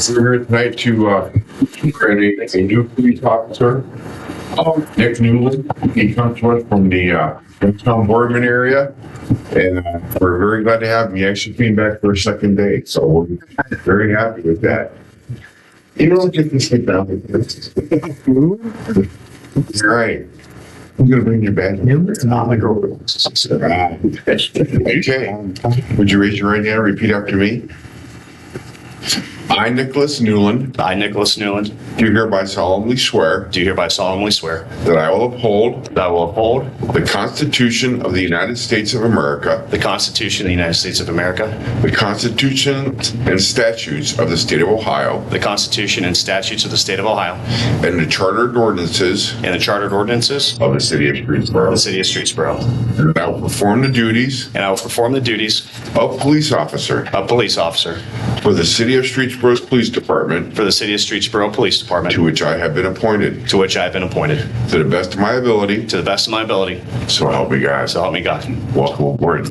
We're here tonight to create a new police officer, Nick Newland. He comes to us from the downtown Boardman area, and we're very glad to have him. He actually came back for a second day, so we're very happy with that. You don't get to sit down. All right. I'm going to bring your badge. Okay. Would you raise your right hand and repeat after me? I, Nicholas Newland. I, Nicholas Newland. Do hereby solemnly swear. Do hereby solemnly swear. That I will uphold. That I will uphold. The Constitution of the United States of America. The Constitution of the United States of America. The Constitution and statutes of the state of Ohio. The Constitution and statutes of the state of Ohio. And the chartered ordinances. And the chartered ordinances. Of the city of Streetsboro. Of the city of Streetsboro. And that I will perform the duties. And I will perform the duties. Of police officer. Of police officer. For the city of Streetsboro's police department. For the city of Streetsboro Police Department. To which I have been appointed. To which I have been appointed. To the best of my ability. To the best of my ability. So help me God. So help me God. Welcome aboard.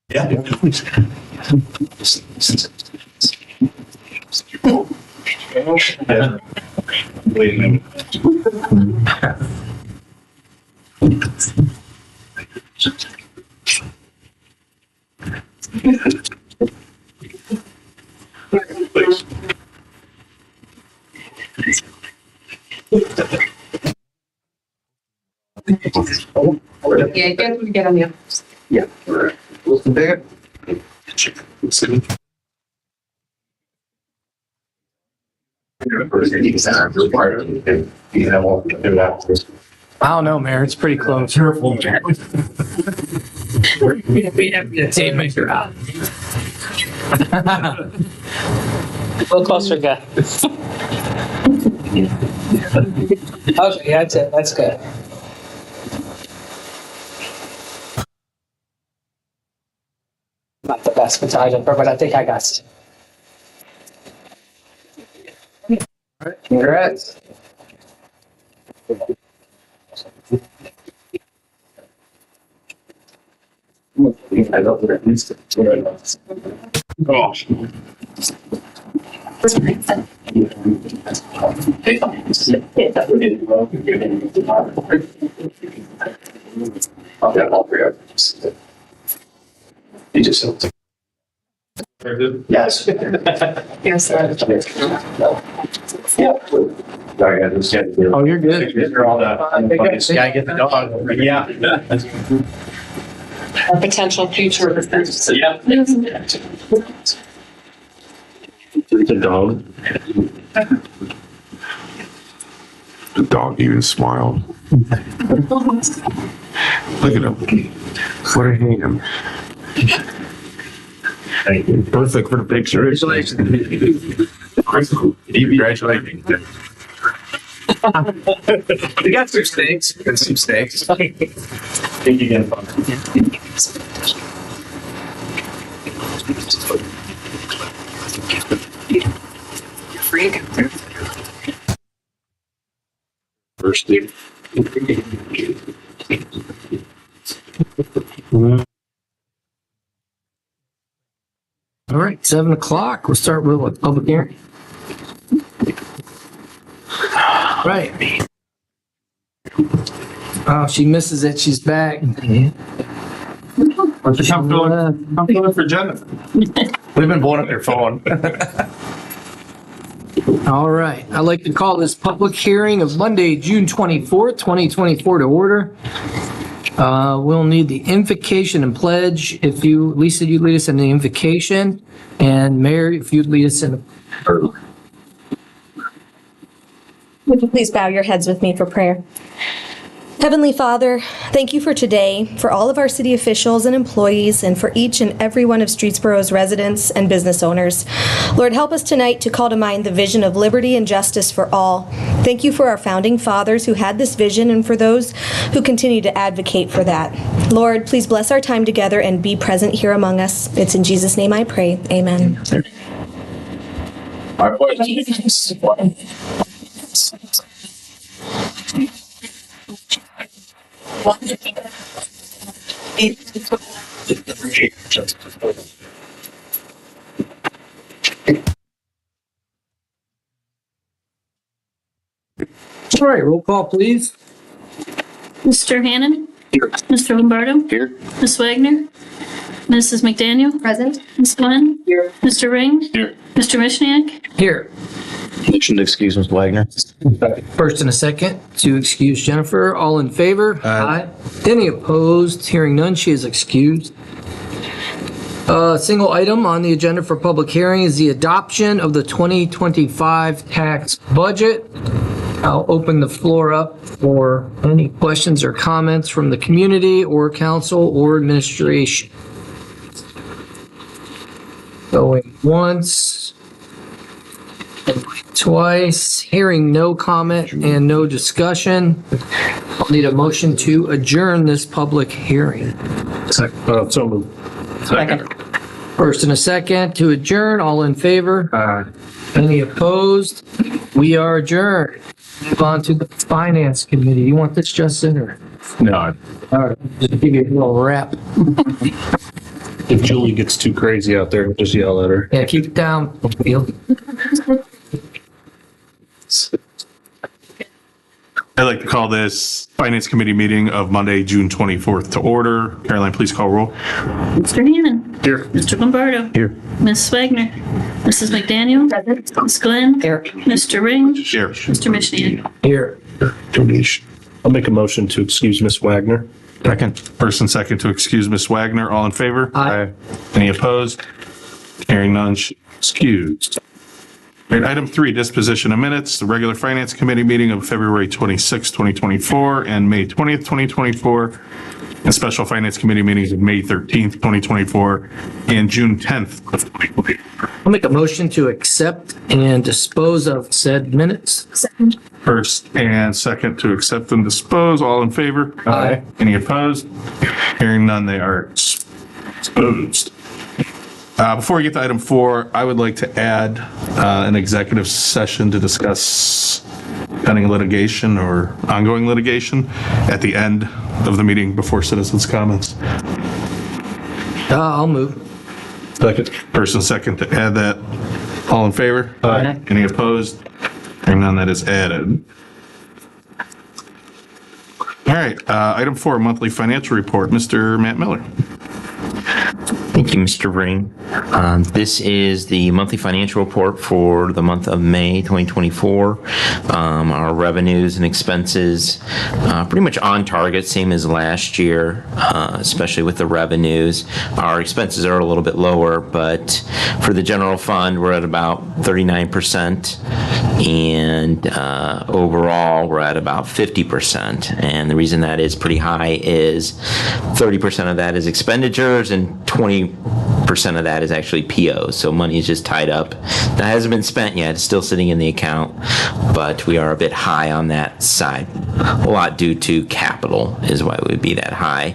Yeah. Wait a minute. Please. Yeah, you guys would get on the. Yeah. I don't know, Mayor. It's pretty close. Careful, Mayor. We have to tape measure out. A little closer, guy. Okay, that's it. That's good. Not the best photographer, but I think I got it. Congrats. Gosh. You just said. Yes. Yes, Oh, you're good. Yeah, get the dog. Yeah. a potential future offense. Yeah. The dog. The dog even smiled. Look at him. What a ham. Thank you. Perfect for the picture. Congratulations. Congratulations. We got some steaks. Got some steaks. Thank you again. First thing. All right, 7:00. We'll start with what, public hearing. Right. Oh, she misses it. She's back. Why don't you come fill in for Jennifer? We've been blowing up your phone. All right. I'd like to call this public hearing of Monday, June 24th, 2024 to order. We'll need the invocation and pledge. If you, Lisa, you'd lead us in the invocation, and Mayor, if you'd lead us in the. Would you please bow your heads with me for prayer? Heavenly Father, thank you for today, for all of our city officials and employees, and for each and every one of Streetsboro's residents and business owners. Lord, help us tonight to call to mind the vision of liberty and justice for all. Thank you for our founding fathers who had this vision and for those who continue to advocate for that. Lord, please bless our time together and be present here among us. It's in Jesus' name I pray. Amen. My pledge. All right, roll call, please. Mr. Hannan? Here. Mr. Lombardo? Here. Ms. Wagner? Mrs. McDaniel? Present? Ms. Glenn? Here. Mr. Ring? Here. Mr. Mishniak? Here. Motion to excuse Ms. Wagner. First and a second to excuse Jennifer. All in favor? Aye. Any opposed? Hearing none, she is excused. Single item on the agenda for public hearing is the adoption of the 2025 tax budget. I'll open the floor up for any questions or comments from the community or council or administration. Going once, twice, hearing no comment and no discussion. I'll need a motion to adjourn this public hearing. So moved. Second. First and a second to adjourn, all in favor? Any opposed? We are adjourned. Move on to the Finance Committee. You want this, Justin, or? No, All right, just give you a little wrap. if Julie gets too crazy out there, just yell at her. Yeah, keep it down, Field. I'd like to call this Finance Committee meeting of Monday, June 24th to order. Caroline, please call roll. Mr. Hannan? Here. Mr. Lombardo? Here. Ms. Wagner? Mrs. McDaniel? Present? Ms. Glenn? Here. Mr. Ring? Here. Mr. Mishniak? Here. Donation. I'll make a motion to excuse Ms. Wagner. Second. First and second to excuse Ms. Wagner. All in favor? Aye. Any opposed? Hearing none, excused. All right, item 3, disposition of minutes, the regular Finance Committee meeting of February 26, 2024, and May 20th, 2024, and special Finance Committee meetings of May 13th, 2024, and June 10th of 2024. I'll make a motion to accept and dispose of said minutes. Second? First and second to accept and dispose. All in favor? Aye. Any opposed? Hearing none, they are disposed. Before we get to item 4, I would like to add an executive session to discuss pending litigation or ongoing litigation at the end of the meeting before citizens' comments. I'll move. Second. First and second to add that. All in favor? Aye. Any opposed? Hearing none, that is added. All right, item 4, monthly financial report. Mr. Matt Miller. Thank you, Mr. Ring. This is the monthly financial report for the month of May 2024. Our revenues and expenses pretty much on target, same as last year, especially with the revenues. Our expenses are a little bit lower, but for the general fund, we're at about 39%, and overall, we're at about 50%. And the reason that is pretty high is 30% of that is expenditures and 20% of that is actually POs. So money is just tied up. That hasn't been spent yet. It's still sitting in the account, but we are a bit high on that side. A lot due to capital is why it would be that high.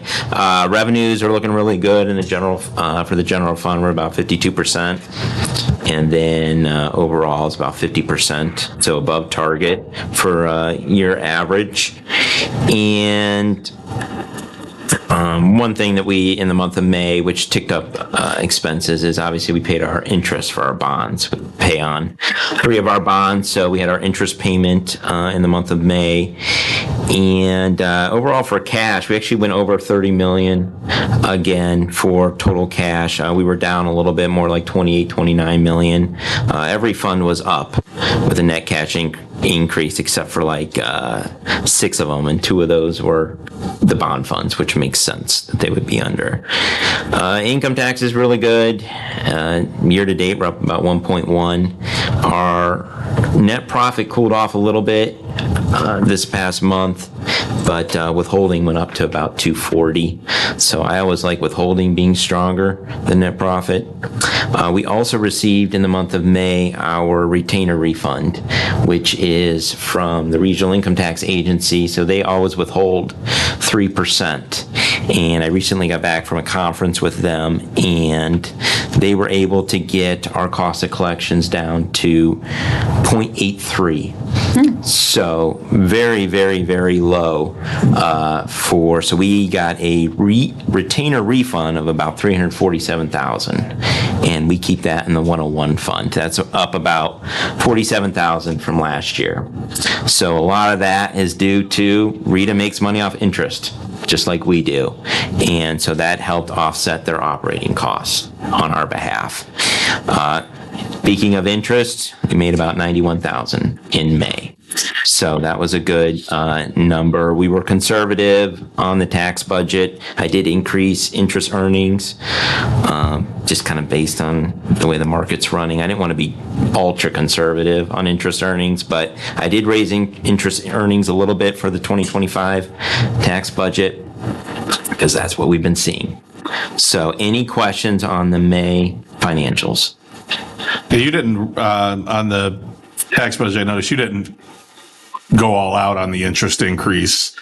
Revenues are looking really good in the general, for the general fund, we're about 52%. And then overall is about 50%, so above target for year average. And one thing that we, in the month of May, which ticked up expenses, is obviously we paid our interest for our bonds. We pay on 3 of our bonds, so we had our interest payment in the month of May. And overall for cash, we actually went over 30 million again for total cash. We were down a little bit more, like 28, 29 million. Every fund was up with a net cash increase except for like 6 of them, and 2 of those were the bond funds, which makes sense that they would be under. Income tax is really good. Year to date, we're up about 1.1. Our net profit cooled off a little bit this past month, but withholding went up to about 240. So I always like withholding being stronger than net profit. We also received in the month of May our retainer refund, which is from the Regional Income Tax Agency. So they always withhold 3%. And I recently got back from a conference with them, and they were able to get our cost of collections down to 0.83. So very, very, very low so we got a retainer refund of about $347,000, and we keep that in the 101 fund. That's up about $47,000 from last year. So a lot of that is due to Rita makes money off interest, just like we do. And so that helped offset their operating costs on our behalf. Speaking of interest, we made about $91,000 in May. So that was a good number. We were conservative on the tax budget. I did increase interest earnings, just kind of based on the way the market's running. I didn't want to be ultra conservative on interest earnings, but I did raise interest earnings a little bit for the 2025 tax budget because that's what we've been seeing. So any questions on the May financials? You didn't, on the tax budget, I noticed you didn't go all out on the interest increase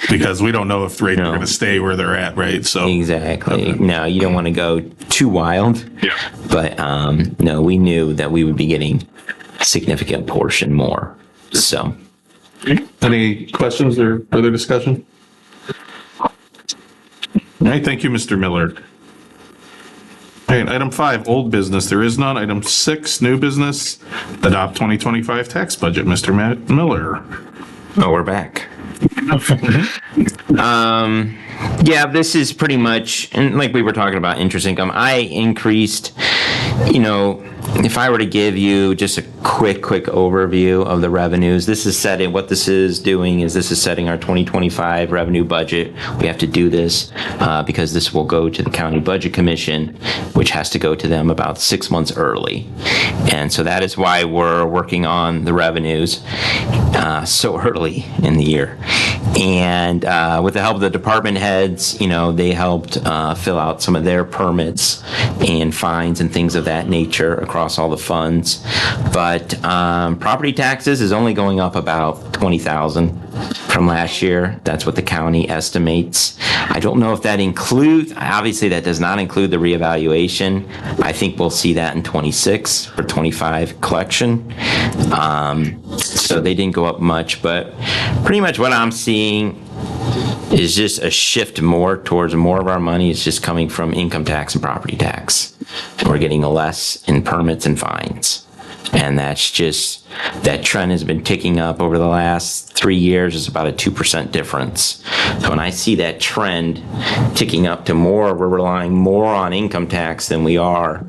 because we don't know if rates are going to stay where they're at, right? So Exactly. No, you don't want to go too wild. Yeah. But no, we knew that we would be getting a significant portion more. So. Any questions or further discussion? All right, thank you, Mr. Miller. All right, item 5, old business. There is none. Item 6, new business. Adopt 2025 tax budget. Mr. Miller. Oh, we're back. Yeah, this is pretty much, and like we were talking about interest income, I increased, if I were to give you just a quick overview of the revenues, this is setting, what this is doing is this is setting our 2025 revenue budget. We have to do this because this will go to the County Budget Commission, which has to go to them about 6 months early. And so that is why we're working on the revenues so early in the year. And with the help of the department heads, they helped fill out some of their permits and fines and things of that nature across all the funds. But property taxes is only going up about $20,000 from last year. That's what the county estimates. I don't know if that includes, obviously that does not include the reevaluation. I think we'll see that in 26 for 25 collection. So they didn't go up much, but pretty much what I'm seeing is just a shift more towards more of our money is just coming from income tax and property tax. And we're getting less in permits and fines. And that's just, that trend has been ticking up over the last 3 years. It's about a 2% difference. So when I see that trend ticking up to more, we're relying more on income tax than we are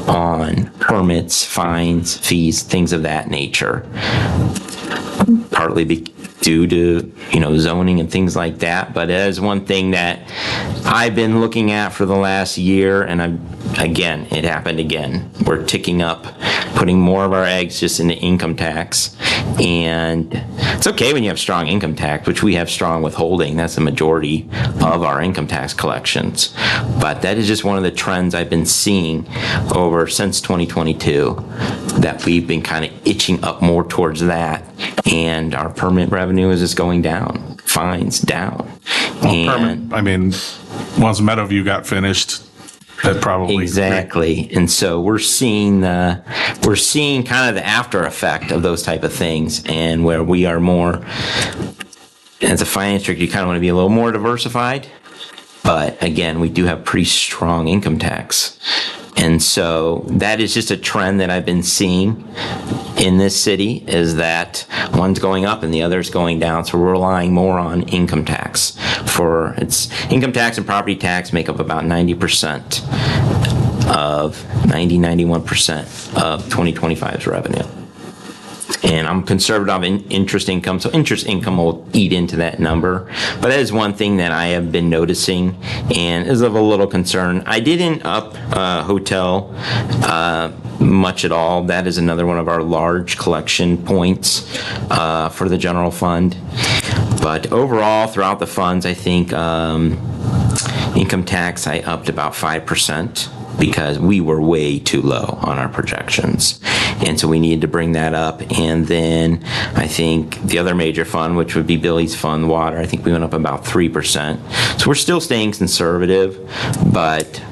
on permits, fines, fees, things of that nature. Partly due to, zoning and things like that. But it is one thing that I've been looking at for the last year, and it happened again. We're ticking up, putting more of our eggs just into income tax. And it's okay when you have strong income tax, which we have strong withholding. That's the majority of our income tax collections. But that is just one of the trends I've been seeing over since 2022, that we've been kind of itching up more towards that. And our permit revenue is just going down, fines down. Once Meadowview got finished, that probably exactly. And so we're seeing kind of the after effect of those type of things, and where we are more, as a finance district, you kind of want to be a little more diversified. But again, we do have pretty strong income tax. And so that is just a trend that I've been seeing in this city, is that one's going up and the other's going down. So we're relying more on income tax. Income tax and property tax make up about 91% of 2025's revenue. And I'm conservative in interest income, so interest income will eat into that number. But that is one thing that I have been noticing and is of a little concern. I didn't up hotel much at all. That is another one of our large collection points for the general fund. But overall, throughout the funds, I think income tax I upped about 5%. because we were way too low on our projections. And so we needed to bring that up. And then I think the other major fund, which would be Billy's fund, water, I think we went up about 3%. So we're still staying conservative, but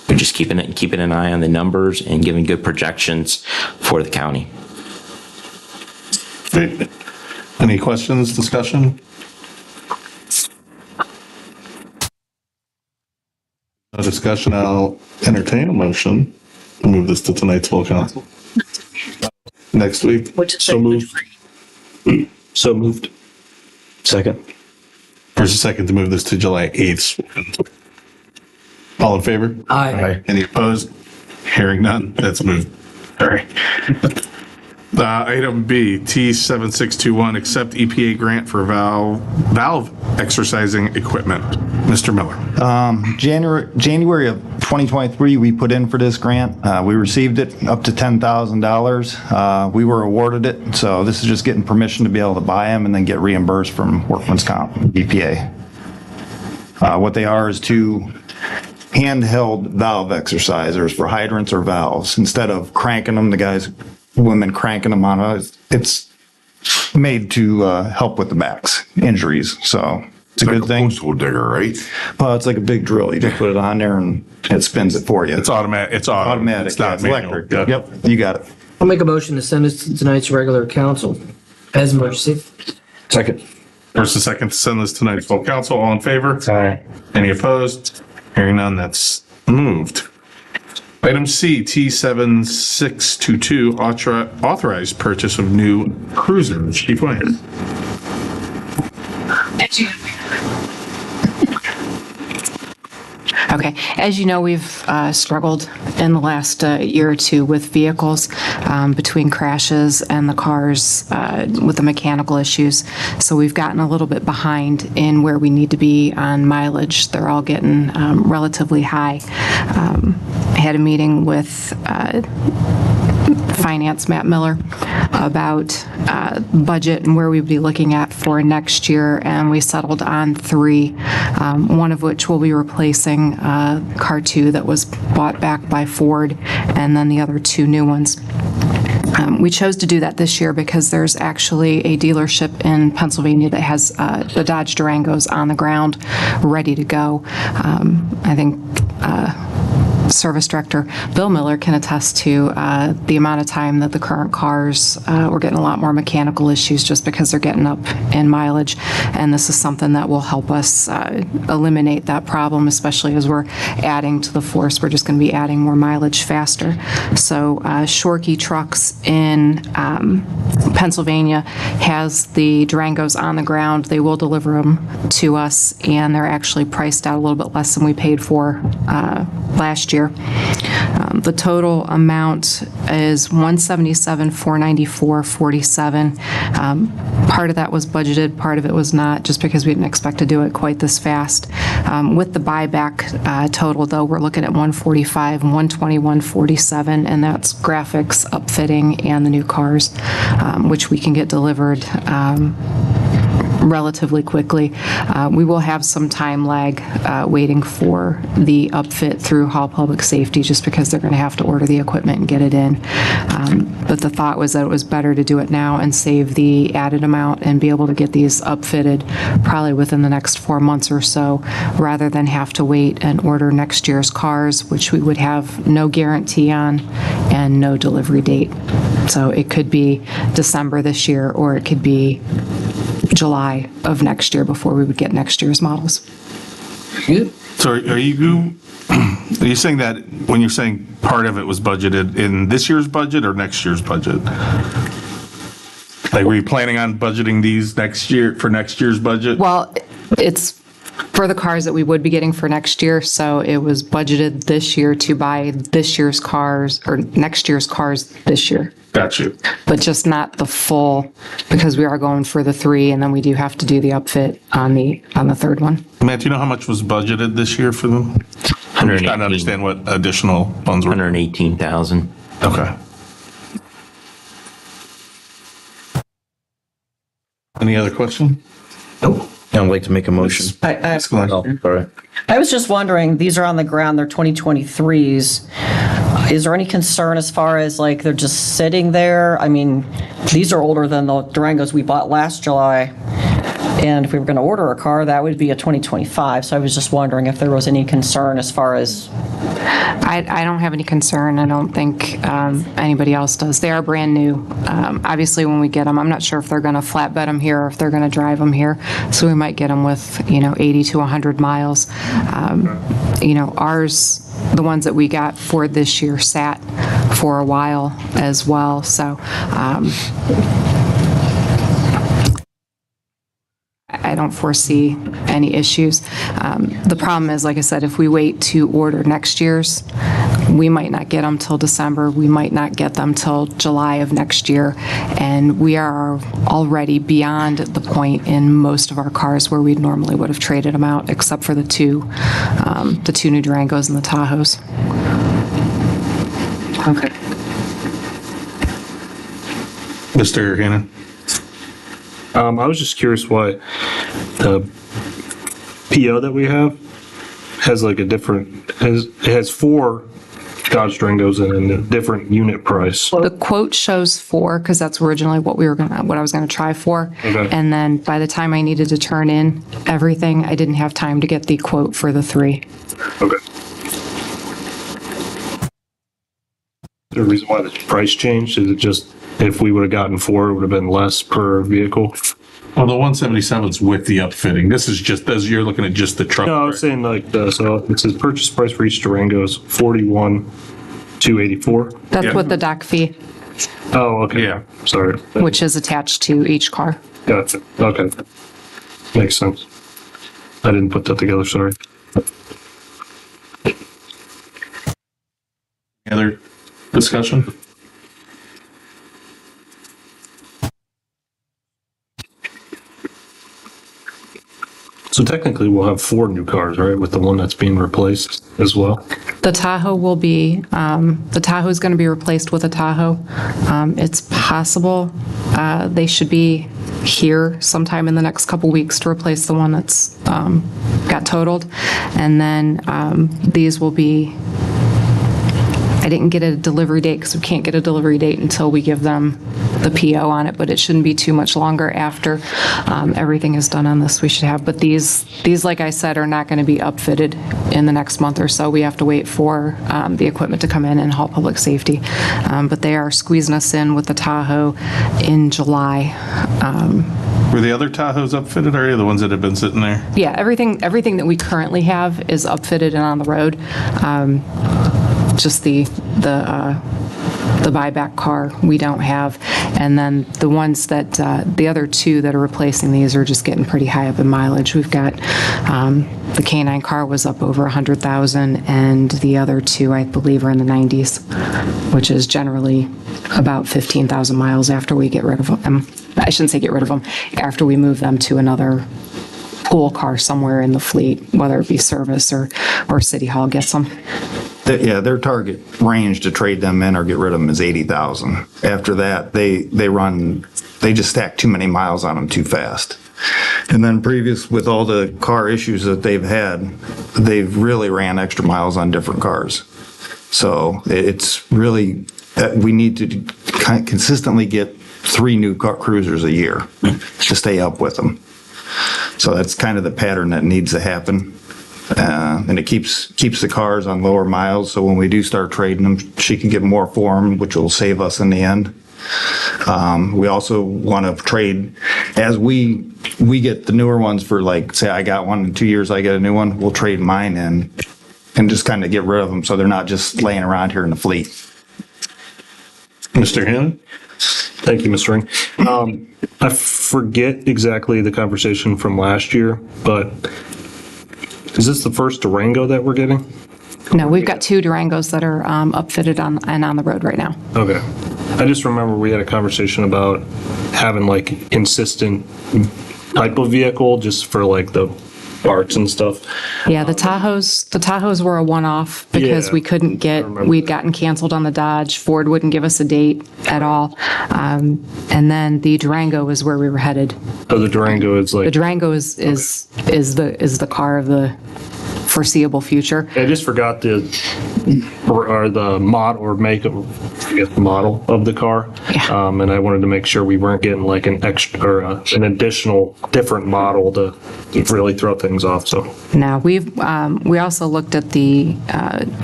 we're just keeping an eye on the numbers and giving good projections for the county. Great. Any questions, discussion? No discussion, I'll entertain a motion to move this to tonight's full council. Next week. So moved. So moved. Second. First and second to move this to July 8th. All in favor? Aye. Any opposed? Hearing none, that's moved. All right. Item B, T7621, accept EPA grant for valve exercising equipment. Mr. Miller. January of 2023, we put in for this grant. We received it up to $10,000. We were awarded it, so this is just getting permission to be able to buy them and then get reimbursed from Workman's Comp, EPA. What they are is two handheld valve exercisers for hydrants or valves. Instead of cranking them, women cranking them on, it's made to help with the backs injuries. So it's a good thing. Postal digger, right? Well, it's like a big drill. You just put it on there and it spins it for you. It's automatic. It's automatic. It's not It's manual. electric. Yep, you got it. I'll make a motion to send this to tonight's regular council as emergency. Second. First and second to send this tonight to full council. All in favor? Aye. Any opposed? Hearing none, that's moved. Item C, T7622, authorized purchase of new cruisers. Chief Wayne. Okay, as you know, we've struggled in the last year or two with vehicles between crashes and the cars with the mechanical issues. So we've gotten a little bit behind in where we need to be on mileage. They're all getting relatively high. I had a meeting with Finance, Matt Miller, about budget and where we'd be looking at for next year, and we settled on three, one of which will be replacing car 2 that was bought back by Ford, and then the other 2 new ones. We chose to do that this year because there's actually a dealership in Pennsylvania that has the Dodge Durangos on the ground, ready to go. I think Service Director Bill Miller can attest to the amount of time that the current cars, we're getting a lot more mechanical issues just because they're getting up in mileage. And this is something that will help us eliminate that problem, especially as we're adding to the force. We're just going to be adding more mileage faster. So Shorkey Trucks in Pennsylvania has the Durangos on the ground. They will deliver them to us, and they're actually priced out a little bit less than we paid for last year. The total amount is $177,494.47. Part of that was budgeted, part of it was not, just because we didn't expect to do it quite this fast. With the buyback total, though, we're looking at $145,000 and $121,447, and that's graphics, upfitting, and the new cars, which we can get delivered relatively quickly. We will have some time lag waiting for the upfit through Hall Public Safety, just because they're going to have to order the equipment and get it in. But the thought was that it was better to do it now and save the added amount and be able to get these upfitted probably within the next 4 months or so, rather than have to wait and order next year's cars, which we would have no guarantee on and no delivery date. So it could be December this year, or it could be July of next year before we would get next year's models. Good. So are you saying that when you're saying part of it was budgeted in this year's budget or next year's budget? Like, were you planning on budgeting these next year for next year's budget? Well, it's for the cars that we would be getting for next year. So it was budgeted this year to buy this year's cars or next year's cars this year. Got you. But just not the full, because we are going for the 3, and then we do have to do the upfit on the third one. Matt, do you know how much was budgeted this year for them? I'm just trying to understand what additional funds were. $118,000. Okay. Any other question? Nope. I'd like to make a motion. I Oh, sorry. I was just wondering, these are on the ground, they're 2023s. Is there any concern as far as like they're just sitting there? I mean, these are older than the Durangos we bought last July. And if we were going to order a car, that would be a 2025. So I was just wondering if there was any concern as far as. I don't have any concern. I don't think anybody else does. They are brand new. Obviously, when we get them, I'm not sure if they're going to flatbed them here or if they're going to drive them here. So we might get them with, 80 to 100 miles. Ours, the ones that we got for this year sat for a while as well. So I don't foresee any issues. The problem is, like I said, if we wait to order next year's, we might not get them till December. We might not get them till July of next year. And we are already beyond the point in most of our cars where we normally would have traded them out, except for the two new Durangos and the Tahoes. Okay. Mr. Hannon? I was just curious why the PO that we have has like it has 4 Dodge Durangos and a different unit price. The quote shows 4 because that's originally what I was going to try for. Okay. And then by the time I needed to turn in everything, I didn't have time to get the quote for the 3. Okay. The reason why the price changed, is it just if we would have gotten 4, it would have been less per vehicle? Well, the 177's with the upfitting. This is just, as you're looking at just the truck. No, I was saying like, so it says purchase price for each Durango is $41,284. That's Yeah. with the dock fee, Oh, okay. Yeah. Sorry. which is attached to each car. Gotcha. Okay. Makes sense. I didn't put that together, sorry. Any other discussion? So technically, we'll have 4 new cars, right, with the one that's being replaced as well? The Tahoe will be, the Tahoe is going to be replaced with a Tahoe. It's possible they should be here sometime in the next couple weeks to replace the one that's got totaled. And then these will be, I didn't get a delivery date because we can't get a delivery date until we give them the PO on it, but it shouldn't be too much longer after everything is done on this we should have. But these, like I said, are not going to be upfitted in the next month or so. We have to wait for the equipment to come in and haul public safety. But they are squeezing us in with the Tahoe in July. Were the other Tahoes upfitted already, the ones that have been sitting there? Yeah, everything that we currently have is upfitted and on the road. Just the buyback car we don't have. And then the ones that, the other 2 that are replacing these are just getting pretty high up in mileage. We've got, the K9 car was up over 100,000 and the other 2, I believe, are in the 90s, which is generally about 15,000 miles after we get rid of them. I shouldn't say get rid of them, after we move them to another pool car somewhere in the fleet, whether it be service or City Hall gets them. Yeah, their target range to trade them in or get rid of them is 80,000. After that, they just stack too many miles on them too fast. And then previous, with all the car issues that they've had, they've really ran extra miles on different cars. So it's really, we need to consistently get 3 new cruisers a year to stay up with them. So that's kind of the pattern that needs to happen. And it keeps the cars on lower miles, so when we do start trading them, she can get more for them, which will save us in the end. We also want to trade, as we get the newer ones for, like, say I got one in 2 years, I get a new one, we'll trade mine in and just kind of get rid of them so they're not just laying around here in the fleet. Mr. Hannon? Thank you, Mr. Ring. I forget exactly the conversation from last year, but is this the first Durango that we're getting? No, we've got 2 Durangos that are upfitted and on the road right now. Okay. I just remember we had a conversation about having like consistent type of vehicle just for like the parts and stuff. Yeah, the Tahoes were a one-off because Yeah, we couldn't get, remember we'd that. gotten canceled on the Dodge. Ford wouldn't give us a date at all. And then the Durango is where we were headed. So the Durango is The like, Durango is the car of the foreseeable future. I just forgot the mod or make of, I guess, the model of the car. Yeah. And I wanted to make sure we weren't getting like an extra or an additional different model to really throw things off. So Now, we also looked at the,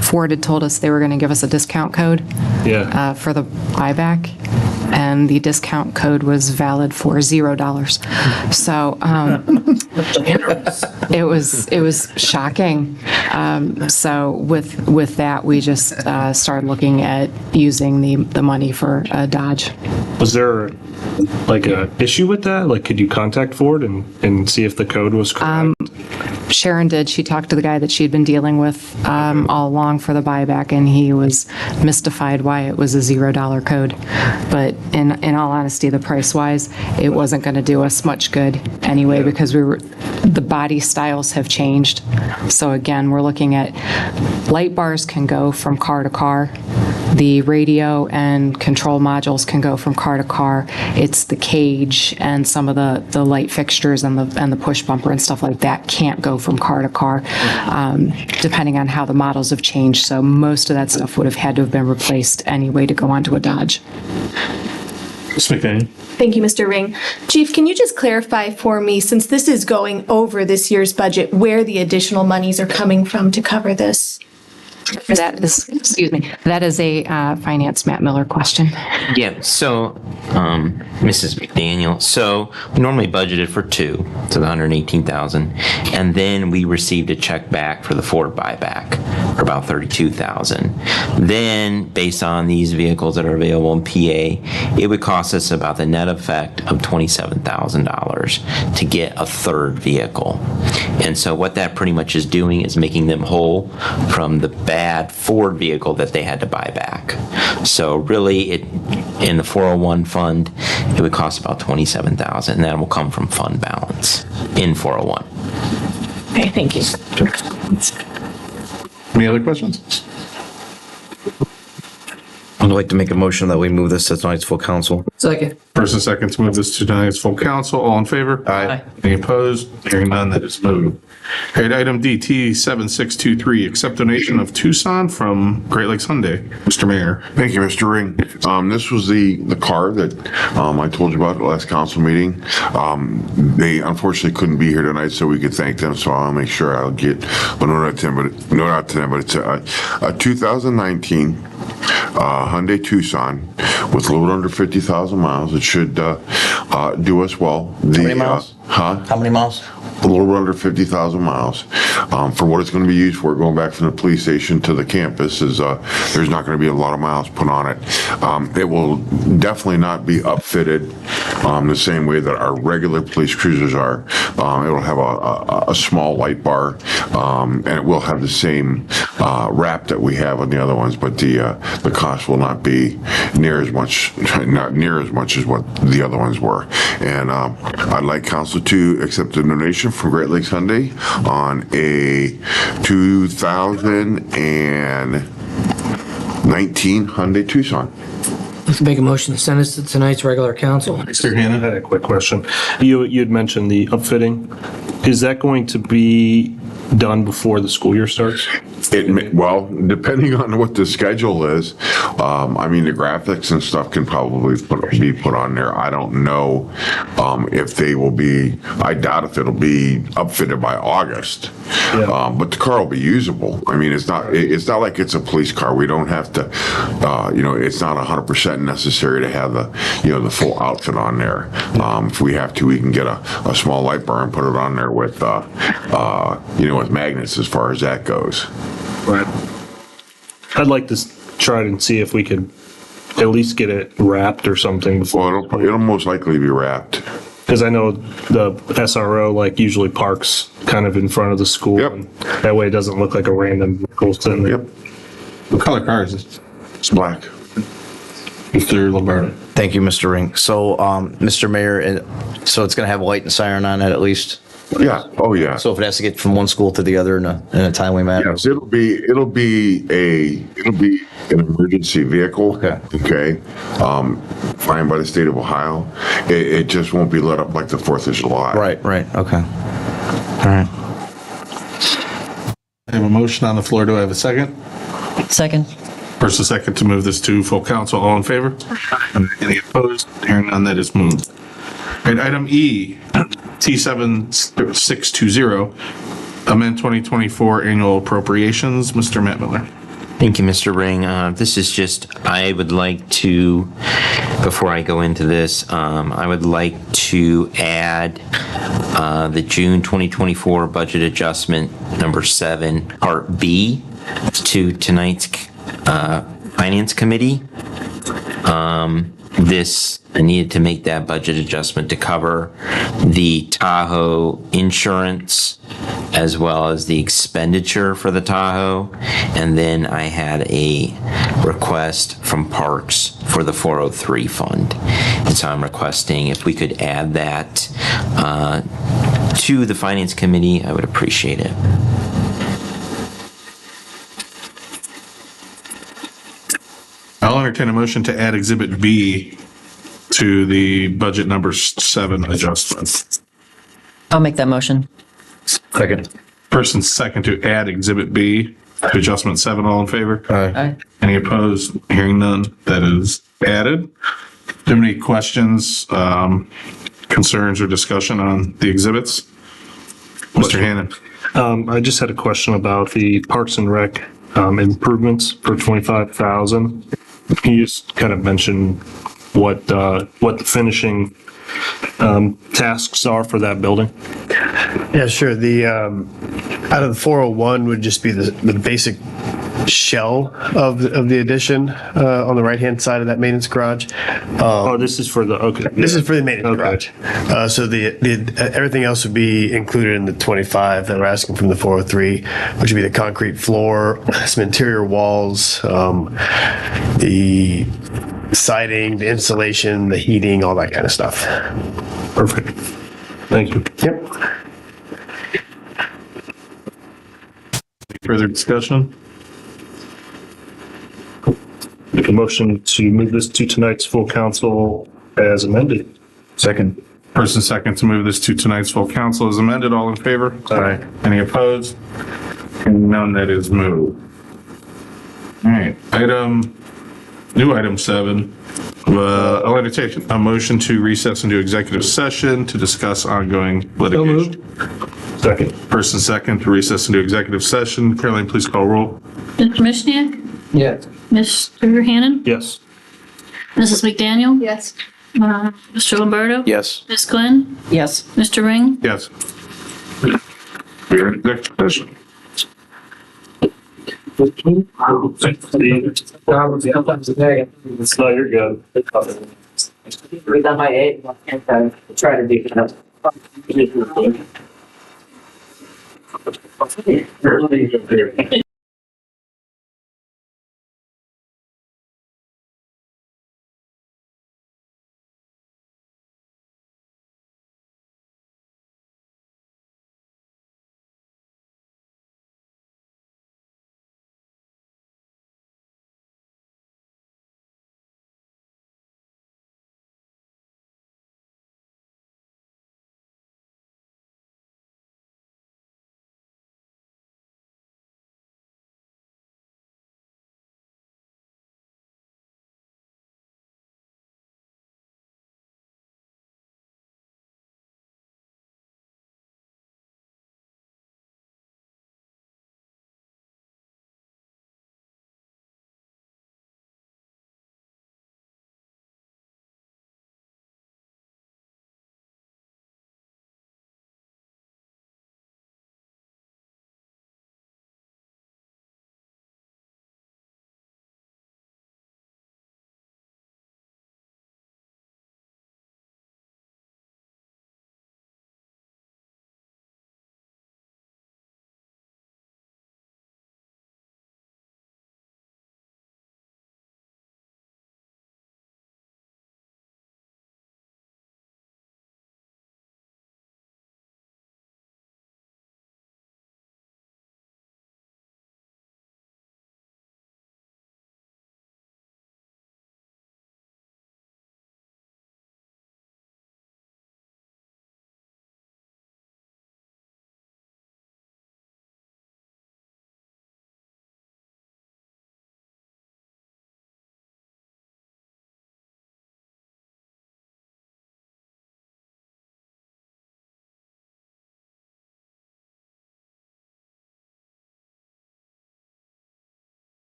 Ford had told us they were going to give us a discount code yeah, for the buyback, and the discount code was valid for $0. So it was shocking. So with that, we just started looking at using the money for Dodge. was there like a issue with that? Like, could you contact Ford and see if the code was correct? Sharon did. She talked to the guy that she'd been dealing with all along for the buyback, and he was mystified why it was a $0 code. But in all honesty, the price-wise, it wasn't going to do us much good anyway because the body styles have changed. So again, we're looking at light bars can go from car to car. The radio and control modules can go from car to car. It's the cage and some of the light fixtures and the push bumper and stuff like that can't go from car to car, depending on how the models have changed. So most of that stuff would have had to have been replaced anyway to go onto a Dodge. Ms. McDaniel? Thank you, Mr. Ring. Chief, can you just clarify for me, since this is going over this year's budget, where the additional monies are coming from to cover this? That is a finance Matt Miller question. Yeah, so, Mrs. McDaniel, so we normally budgeted for 2, so the 118,000, and then we received a check back for the Ford buyback for about 32,000. Then, based on these vehicles that are available in PA, it would cost us about the net effect of $27,000 to get a third vehicle. And so what that pretty much is doing is making them whole from the bad Ford vehicle that they had to buy back. So really, in the 401 fund, it would cost about $27,000, and that will come from fund balance in 401. Okay, thank you. Any other questions? I'd like to make a motion that we move this to tonight's full council. Second. First and second to move this to tonight's full council. All in favor? Aye. Any opposed? Hearing none, that is moved. All right, item DT 7623, accept donation of Tucson from Great Lakes Hyundai. Mr. Mayor. Thank you, Mr. Ring. This was the car that I told you about at the last council meeting. They unfortunately couldn't be here tonight, so we could thank them. So I'll make sure I'll get a note out to them. But it's a 2019 Hyundai Tucson with a little under 50,000 miles. It should do us well. How many miles? How many miles? A little under 50,000 miles. For what it's going to be used for, going back from the police station to the campus, is there's not going to be a lot of miles put on it. It will definitely not be upfitted the same way that our regular police cruisers are. It'll have a small light bar, and it will have the same wrap that we have on the other ones, but the cost will not be near as much as what the other ones were. And I'd like council to accept a donation from Great Lakes Hyundai on a 2019 Hyundai Tucson. Let's make a motion to send this to tonight's regular council. Mr. I Hannah? had a quick question. You'd mentioned the upfitting. Is that going to be done before the school year starts? Well, depending on what the schedule is, the graphics and stuff can probably be put on there. I don't know if they will be. I doubt if it'll be upfitted by August. Yeah. But the car will be usable. It's not like it's a police car. We don't have to. It's not 100% necessary to have the full outfit on there. If we have to, we can get a small light bar and put it on there with with magnets as far as that goes. Right. I'd like to try and see if we could at least get it wrapped or something before. Well, it'll most likely be wrapped. Because I know the SRO usually parks kind of in front of the school. Yep. And that way it doesn't look like a random vehicle sitting there. Yep. What color car is it? It's black. Mr. Lombardo. Thank you, Mr. Ring. So, Mr. Mayor, so it's going to have light and siren on it at least? Yeah, oh, yeah. So if it has to get from one school to the other in a timely manner? Yes, it'll be an emergency vehicle. Okay. Okay. Flying by the state of Ohio. It just won't be lit up like the 4th of July. Right, okay. All right. I have a motion on the floor. Do I have a second? Second. First and second to move this to full council. All in favor? Any opposed? Hearing none, that is moved. All right, item E, T7620, amend 2024 annual appropriations. Mr. Matt Miller. Thank you, Mr. Ring. This is just, I would like to, before I go into this, I would like to add the June 2024 budget adjustment number 7, Part B, to tonight's Finance Committee. I needed to make that budget adjustment to cover the Tahoe insurance as well as the expenditure for the Tahoe. And then I had a request from Parks for the 403 fund. And so I'm requesting if we could add that to the Finance Committee, I would appreciate it. I'll entertain a motion to add Exhibit B to the budget number 7 adjustment. I'll make that motion. Second. First and second to add Exhibit B to adjustment 7. All in favor? Aye. Any opposed? Hearing none, that is added. Do you have any questions, concerns, or discussion on the exhibits? Mr. Hannon. I just had a question about the Parks and Rec improvements for 25,000. Can you just kind of mention what the finishing tasks are for that building? Yeah, sure. The out of the 401 would just be the basic shell of the addition on the right-hand side of that maintenance garage. This is for the, okay. This is for the maintenance Okay. garage. So the everything else would be included in the 25 that we're asking from the 403, which would be the concrete floor, some interior walls, the siding, the insulation, the heating, all that kind of stuff. Perfect. Thank you. Yep. Further discussion? Make a motion to move this to tonight's full council as amended. Second. First and second to move this to tonight's full council as amended. All in favor? Aye. Any opposed? Hearing none, that is moved. All right, new item 7. I'll entertain a motion to recess into executive session to discuss ongoing litigation. Second. First and second to recess into executive session. Caroline, please call roll. Mr. Mishniak? Yes. Mr. Hannon? Yes. Mrs. McDaniel? Yes. Mr. Lombardo? Yes. Ms. Glenn? Yes. Mr. Ring? Yes. We are in executive session. No, you're good. We've done my 8. Try to do that.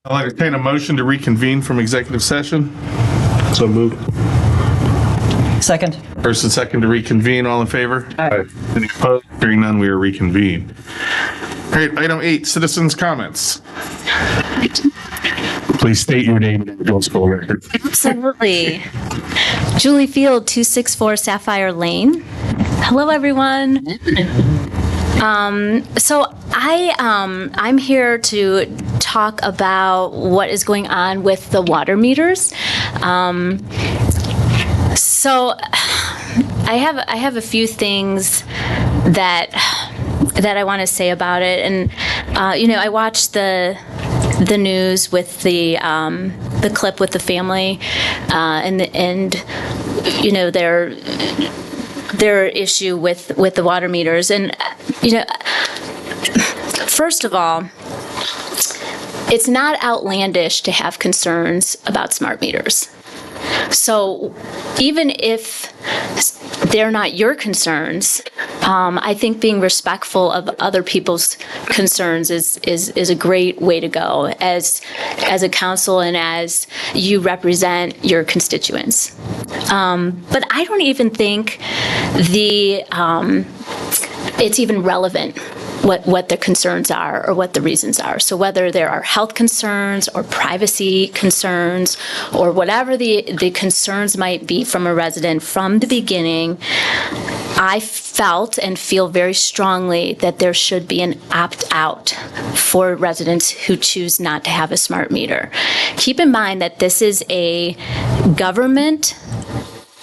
I'll entertain a motion to reconvene from executive session. So moved. Second. First and second to reconvene, all in favor? Aye. Any opposed? Hearing none, we are reconvened. All right, item 8, citizens' comments. Please state your name and address for the record. Absolutely. Julie Field, 264 Sapphire Lane. Hello, everyone. I'm here to talk about what is going on with the water meters. I have a few things that I want to say about it, and I watched the news with the clip with the family, and their issue with the water meters, and first of all, it's not outlandish to have concerns about smart meters. So even if they're not your concerns, I think being respectful of other people's concerns is a great way to go as a council and as you represent your constituents. But I don't even think it's even relevant what the concerns are or what the reasons are. So whether there are health concerns or privacy concerns or whatever the concerns might be from a resident from the beginning, I felt and feel very strongly that there should be an opt-out for residents who choose not to have a smart meter. Keep in mind that this is a government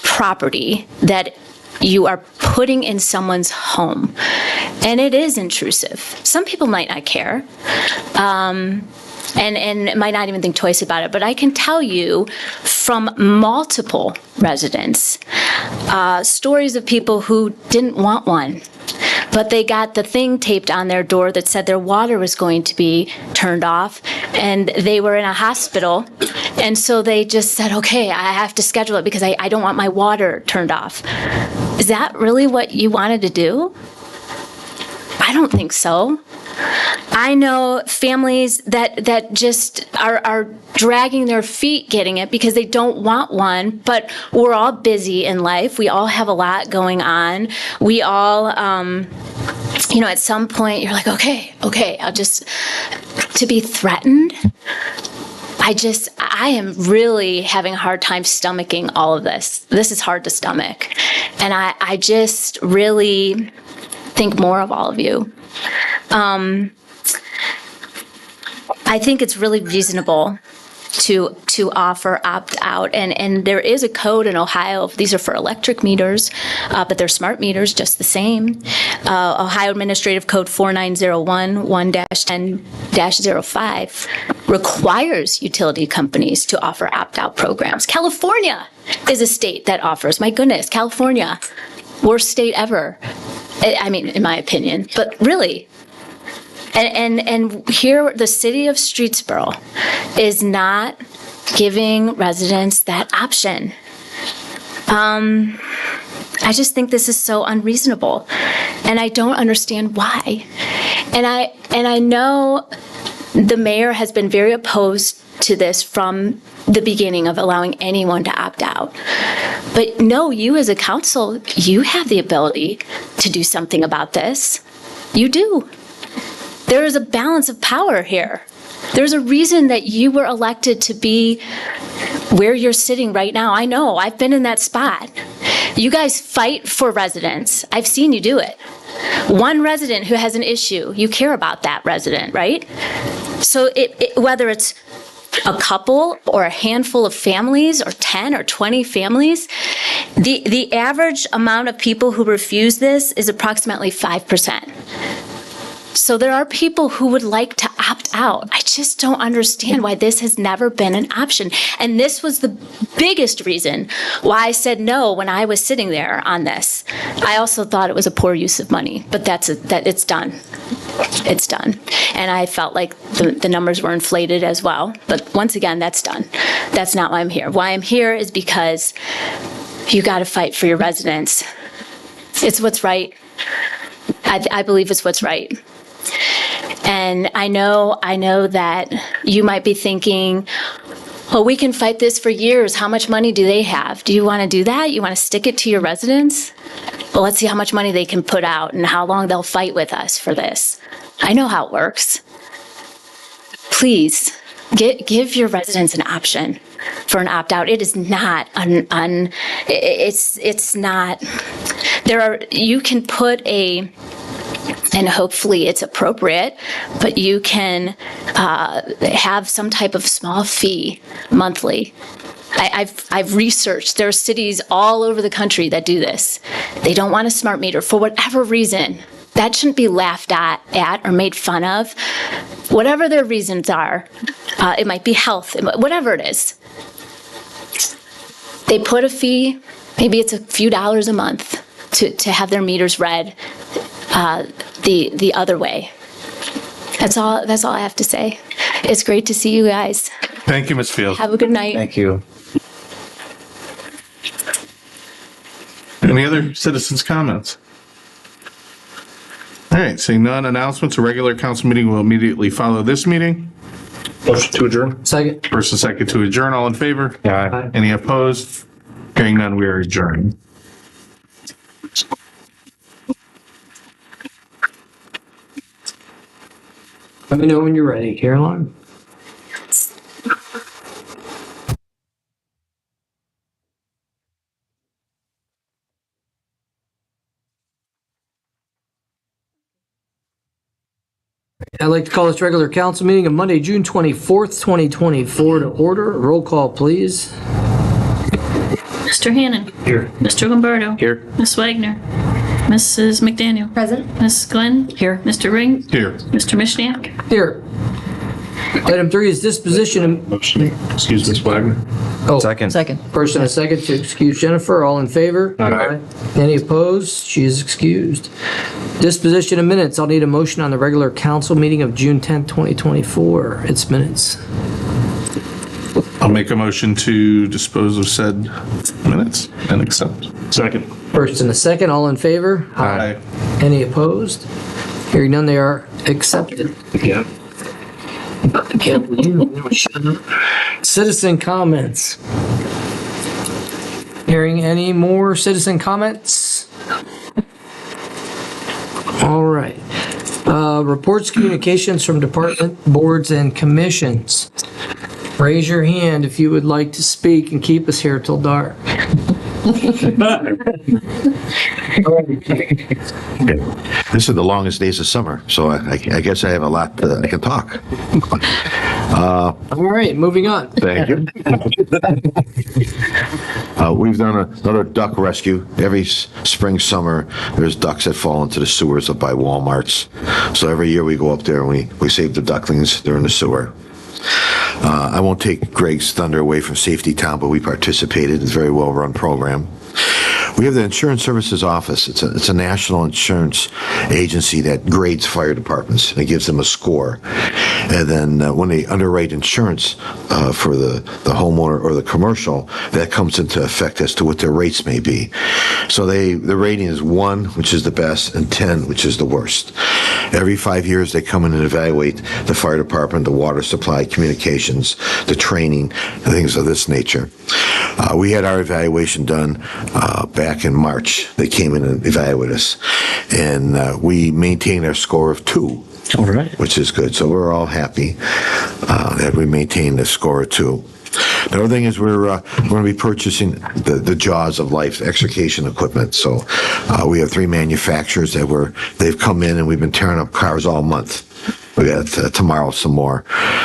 property that you are putting in someone's home, and it is intrusive. Some people might not care, and might not even think twice about it, but I can tell you from multiple residents, stories of people who didn't want one, but they got the thing taped on their door that said their water was going to be turned off, and they were in a hospital, and so they just said, okay, I have to schedule it because I don't want my water turned off. Is that really what you wanted to do? I don't think so. I know families that just are dragging their feet getting it because they don't want one, but we're all busy in life. We all have a lot going on. We all, at some point you're like, okay, to be threatened. I am really having a hard time stomaching all of this. This is hard to stomach. And I just really think more of all of you. I think it's really reasonable to offer opt-out, and there is a code in Ohio. These are for electric meters, but they're smart meters just the same. Ohio Administrative Code 4901-1-10-05 requires utility companies to offer opt-out programs. California is a state that offers. My goodness, California, worst state ever. I mean, in my opinion, but really. And here, the city of Streetsboro is not giving residents that option. I just think this is so unreasonable, and I don't understand why. And I know the mayor has been very opposed to this from the beginning of allowing anyone to opt out. But no, you as a council, you have the ability to do something about this. You do. There is a balance of power here. There's a reason that you were elected to be where you're sitting right now. I know, I've been in that spot. You guys fight for residents. I've seen you do it. One resident who has an issue, you care about that resident, right? So whether it's a couple or a handful of families or 10 or 20 families, the average amount of people who refuse this is approximately 5%. So there are people who would like to opt out. I just don't understand why this has never been an option. And this was the biggest reason why I said no when I was sitting there on this. I also thought it was a poor use of money, but it's done. It's done. And I felt like the numbers were inflated as well. But once again, that's done. That's not why I'm here. Why I'm here is because you got to fight for your residents. It's what's right. I believe it's what's right. And I know that you might be thinking, well, we can fight this for years. How much money do they have? Do you want to do that? You want to stick it to your residents? Well, let's see how much money they can put out and how long they'll fight with us for this. I know how it works. Please give your residents an option for an opt-out. It is not it's not, you can put and hopefully it's appropriate, but you can have some type of small fee monthly. I've researched, there are cities all over the country that do this. They don't want a smart meter for whatever reason. That shouldn't be laughed at or made fun of. Whatever their reasons are, it might be health, whatever it is. They put a fee, maybe it's a few dollars a month to have their meters read the other way. That's all I have to say. It's great to see you guys. Thank you, Ms. Field. Have a good night. Thank you. Any other citizens' comments? All right, seeing none, announcements, a regular council meeting will immediately follow this meeting. Motion to adjourn. Second. First and second to adjourn, all in favor? Aye. Any opposed? Hearing none, we are adjourned. Let me know when you're ready, Caroline. I'd like to call this regular council meeting of Monday, June 24th, 2024 to order. Roll call, please. Mr. Hannan. Here. Mr. Lombardo. Here. Ms. Wagner. Mrs. McDaniel. Present. Ms. Glenn. Here. Mr. Ring. Here. Mr. Mishniak. Here. Item 3 is disposition of... Motion, excuse Ms. Wagner. Oh, Second. first and a second to excuse Jennifer. All in favor? Aye. Any opposed? She is excused. Disposition of minutes. I'll need a motion on the regular council meeting of June 10th, 2024. It's minutes. I'll make a motion to dispose of said minutes and accept. Second. First and a second. All in favor? Aye. Any opposed? Hearing none, they are accepted. Yeah. Citizen comments. Hearing any more citizen comments? All right. Reports, communications from department, boards, and commissions. Raise your hand if you would like to speak and keep us here till dark. This is the longest days of summer, so I guess I have a lot I can talk. All right, moving on. Thank you. We've done another duck rescue. Every spring, summer, there's ducks that fall into the sewers up by Walmarts. So every year we go up there and we save the ducklings. They're in the sewer. I won't take Greg's thunder away from Safety Town, but we participated. It's a very well-run program. We have the Insurance Services Office. It's a national insurance agency that grades fire departments and it gives them a score. And then when they underwrite insurance for the homeowner or the commercial, that comes into effect as to what their rates may be. So the rating is 1, which is the best, and 10, which is the worst. Every 5 years, they come in and evaluate the fire department, the water supply, communications, the training, and things of this nature. We had our evaluation done back in March. They came in and evaluated us, and we maintained our score of 2. All right. Which is good. So we're all happy that we maintained a score of 2. The other thing is we're going to be purchasing the jaws of life extrication equipment. So we have 3 manufacturers they've come in and we've been tearing up cars all month. We got tomorrow some more.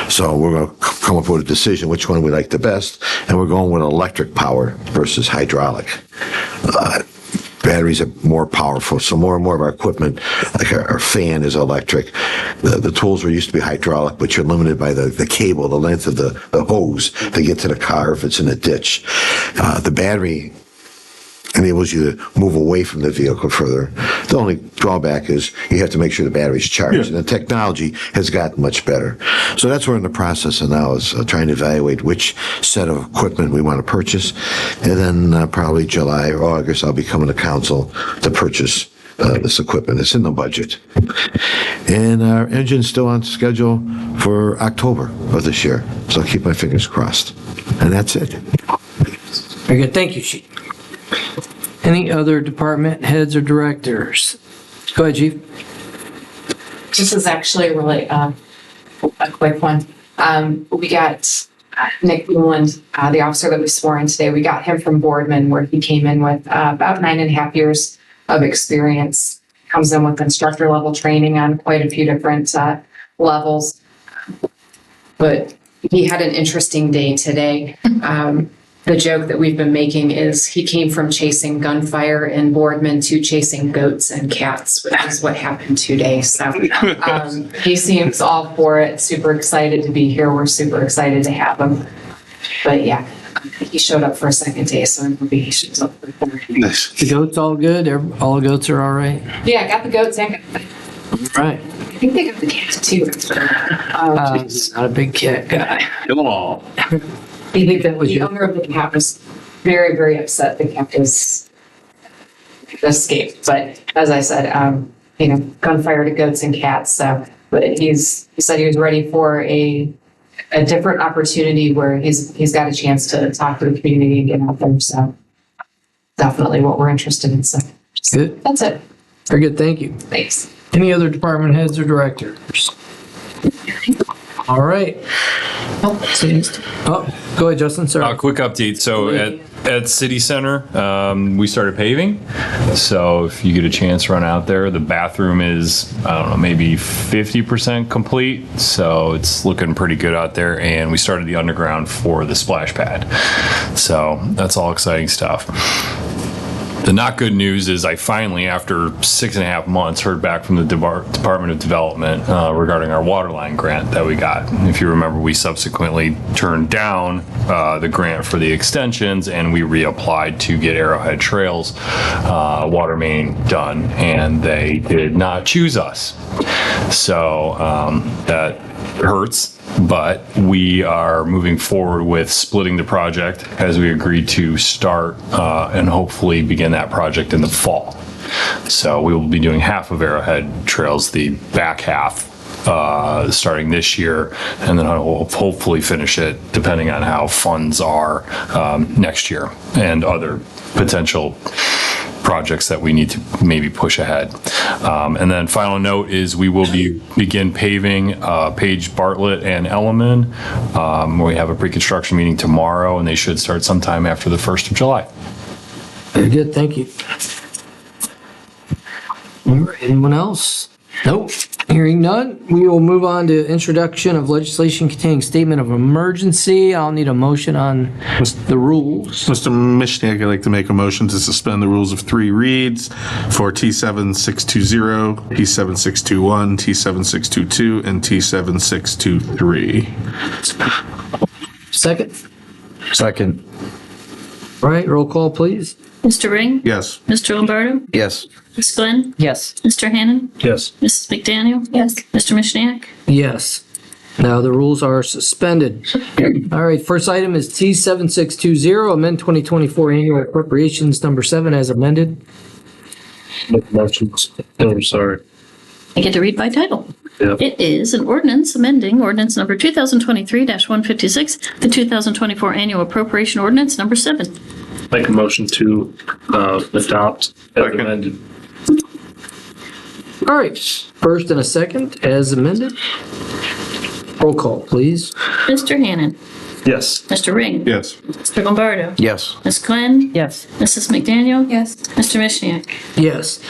So we're going to come up with a decision which one we like the best, and we're going with electric power versus hydraulic. Batteries are more powerful, so more and more of our equipment, like our fan is electric. The tools were used to be hydraulic, but you're limited by the cable, the length of the hose to get to the car if it's in a ditch. The battery enables you to move away from the vehicle further. The only drawback is you have to make sure the battery's charged, and the technology has gotten much better. So that's what we're in the process of now, is trying to evaluate which set of equipment we want to purchase, and then probably July or August, I'll be coming to council to purchase this equipment. It's in the budget. And our engine's still on schedule for October of this year. So I'll keep my fingers crossed. And that's it. Very good, thank you, Chief. Any other department heads or directors? Go ahead, Chief. This is actually really a quick one. We got Nick Newland, the officer that we swore in today. We got him from Boardman, where he came in with about 9.5 years of experience. Comes in with instructor level training on quite a few different levels. But he had an interesting day today. The joke that we've been making is he came from chasing gunfire in Boardman to chasing goats and cats, which is what happened today. So he seems all for it, super excited to be here. We're super excited to have him. But yeah, he showed up for a second day, so maybe he shows up for a third. Nice. The goats all good? All the goats are all right? Yeah, got the goats and Right. I think they got the cats too. Not a big cat guy. Kill them all. I think that the owner of the cat was very, very upset the cat was escaped. But as I said, gunfire to goats and cats. So, but he said he was ready for a different opportunity where he's got a chance to talk to the community and get out there. So definitely what we're interested in. So Good. That's it. Very good, thank you. Thanks. Any other department heads or directors? All right. Oh, go ahead, Justin, sorry. Quick update. So at City Center, we started paving. So if you get a chance, run out there. The bathroom is, I don't know, maybe 50% complete. So it's looking pretty good out there. And we started the underground for the splash pad. So that's all exciting stuff. The not good news is I finally, after 6.5 months, heard back from the Department of Development regarding our waterline grant that we got. If you remember, we subsequently turned down the grant for the extensions, and we reapplied to get Arrowhead Trails water main done, and they did not choose us. So that hurts. But we are moving forward with splitting the project as we agreed to start and hopefully begin that project in the fall. So we will be doing half of Arrowhead Trails, the back half, starting this year, and then we'll hopefully finish it, depending on how funds are next year and other potential projects that we need to maybe push ahead. And then final note is we will begin paving Page, Bartlett, and Elliman. We have a pre-construction meeting tomorrow, and they should start sometime after the 1st of July. Very good, thank you. All right, anyone else? Nope. Hearing none, we will move on to introduction of legislation containing statement of emergency. I'll need a motion on the rules. Mr. Mishniak, I'd like to make a motion to suspend the rules of 3 reads for T7620, T7621, T7622, and T7623. Second? Second. All right, roll call, please. Mr. Ring? Yes. Mr. Lombardo? Yes. Ms. Glenn? Yes. Mr. Hannan? Yes. Mrs. McDaniel? Yes. Mr. Mishniak? Yes. Now the rules are suspended. All right, first item is T7620, amend 2024 annual appropriations number 7 as amended. Motions. I'm sorry. I get to read by title. Yep. It is an ordinance amending ordinance number 2023-156, the 2024 annual appropriation ordinance number 7. Make a motion to adopt as amended. All right, first and a second as amended. Roll call, please. Mr. Hannan? Yes. Mr. Ring? Yes. Mr. Lombardo? Yes. Ms. Glenn? Yes. Mrs. McDaniel? Yes. Mr. Mishniak? Yes.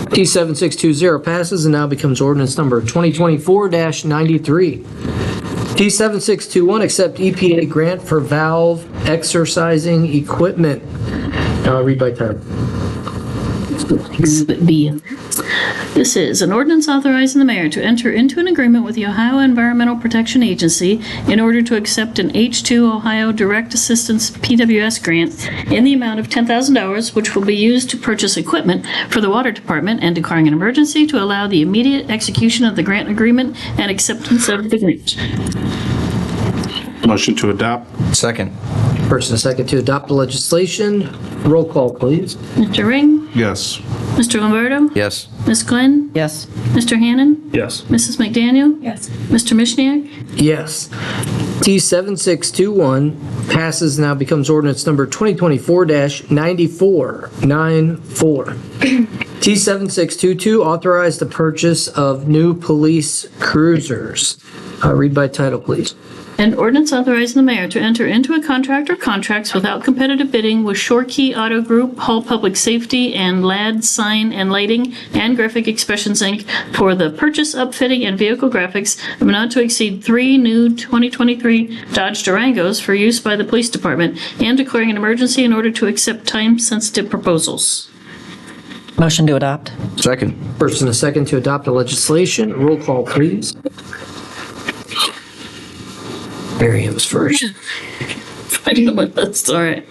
T7620 passes and now becomes ordinance number 2024-93. T7621, accept EPA grant for valve exercising equipment. Now I read by title. Exhibit B. This is an ordinance authorizing the mayor to enter into an agreement with the Ohio Environmental Protection Agency in order to accept an H2 Ohio Direct Assistance PWS grant in the amount of $10,000, which will be used to purchase equipment for the water department, and declaring an emergency to allow the immediate execution of the grant agreement and acceptance of the grant. Motion to adopt? Second. First and second to adopt the legislation. Roll call, please. Mr. Ring? Yes. Mr. Lombardo? Yes. Ms. Glenn? Yes. Mr. Hannan? Yes. Mrs. McDaniel? Yes. Mr. Mishniak? Yes. T7621 passes, now becomes ordinance number 2024-94. T7622, authorize the purchase of new police cruisers. Read by title, please. An ordinance authorizing the mayor to enter into a contract or contracts without competitive bidding with Shore Key Auto Group, Hull Public Safety, and LAD Sign and Lighting and Graphic Expressions, Inc. for the purchase, upfitting, and vehicle graphics of not to exceed 3 new 2023 Dodge Durangos for use by the police department and declaring an emergency in order to accept time-sensitive proposals. Motion to adopt. Second. First and a second to adopt the legislation. Roll call, please. Mary was first. I don't know what that's, all right.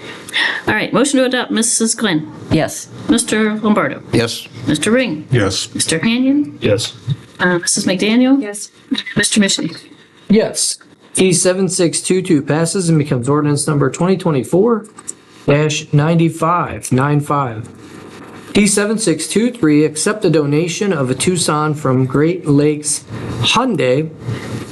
All right, motion to adopt, Mrs. Glenn. Yes. Mr. Lombardo. Yes. Mr. Ring. Yes. Mr. Hannan. Yes. Mrs. McDaniel. Yes. Mr. Mishniak. Yes. T7622 passes and becomes ordinance number 2024-95. T7623, accept a donation of a Tucson from Great Lakes Hyundai.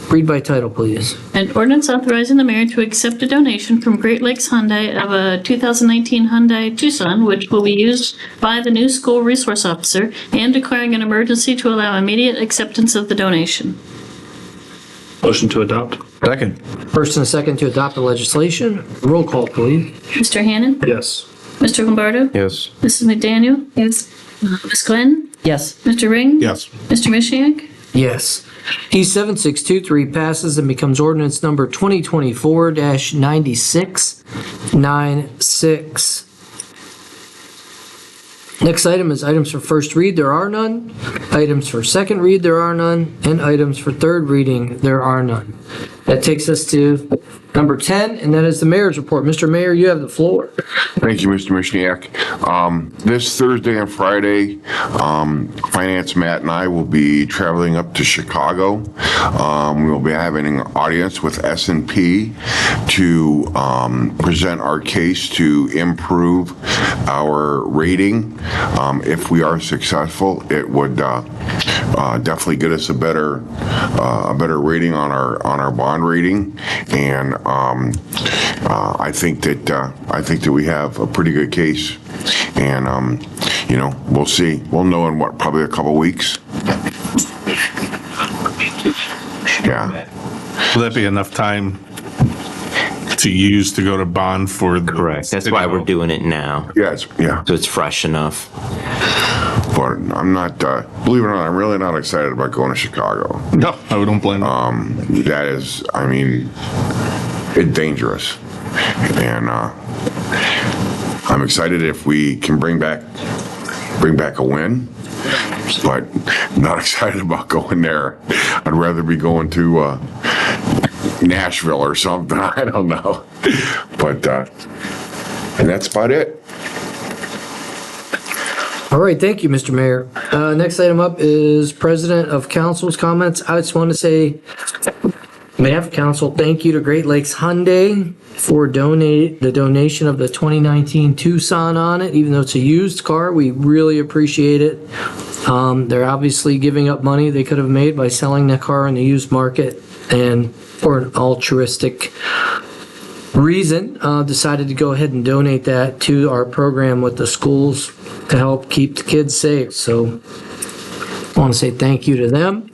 Read by title, please. An ordinance authorizing the mayor to accept a donation from Great Lakes Hyundai of a 2019 Hyundai Tucson, which will be used by the new school resource officer, and declaring an emergency to allow immediate acceptance of the donation. Motion to adopt. Second. First and a second to adopt the legislation. Roll call, please. Mr. Hannan? Yes. Mr. Lombardo? Yes. Mrs. McDaniel? Yes. Ms. Glenn? Yes. Mr. Ring? Yes. Mr. Mishniak? Yes. T7623 passes and becomes ordinance number 2024-96. Next item is items for first read, there are none. Items for second read, there are none. And items for third reading, there are none. That takes us to number 10, and that is the mayor's report. Mr. Mayor, you have the floor. Thank you, Mr. Mishniak. This Thursday and Friday, Finance Matt and I will be traveling up to Chicago. We'll be having an audience with S&P to present our case to improve our rating. If we are successful, it would definitely get us a better rating on our bond rating, and I think that we have a pretty good case, and we'll see. We'll know in probably a couple weeks. Yeah. Will that be enough time to use to go to bond for the? Correct. That's why we're doing it now. Yeah. So it's fresh enough. But I'm not, believe it or not, I'm really not excited about going to Chicago. No, I don't blame you. That is, I mean, it's dangerous. And I'm excited if we can bring back a win, but not excited about going there. I'd rather be going to Nashville or something. I don't know. But, and that's about it. All right, thank you, Mr. Mayor. Next item up is President of Council's comments. I just want to say, on behalf of Council, thank you to Great Lakes Hyundai for the donation of the 2019 Tucson on it. Even though it's a used car, we really appreciate it. They're obviously giving up money they could have made by selling the car in the used market, and for an altruistic reason, decided to go ahead and donate that to our program with the schools to help keep the kids safe. So I want to say thank you to them.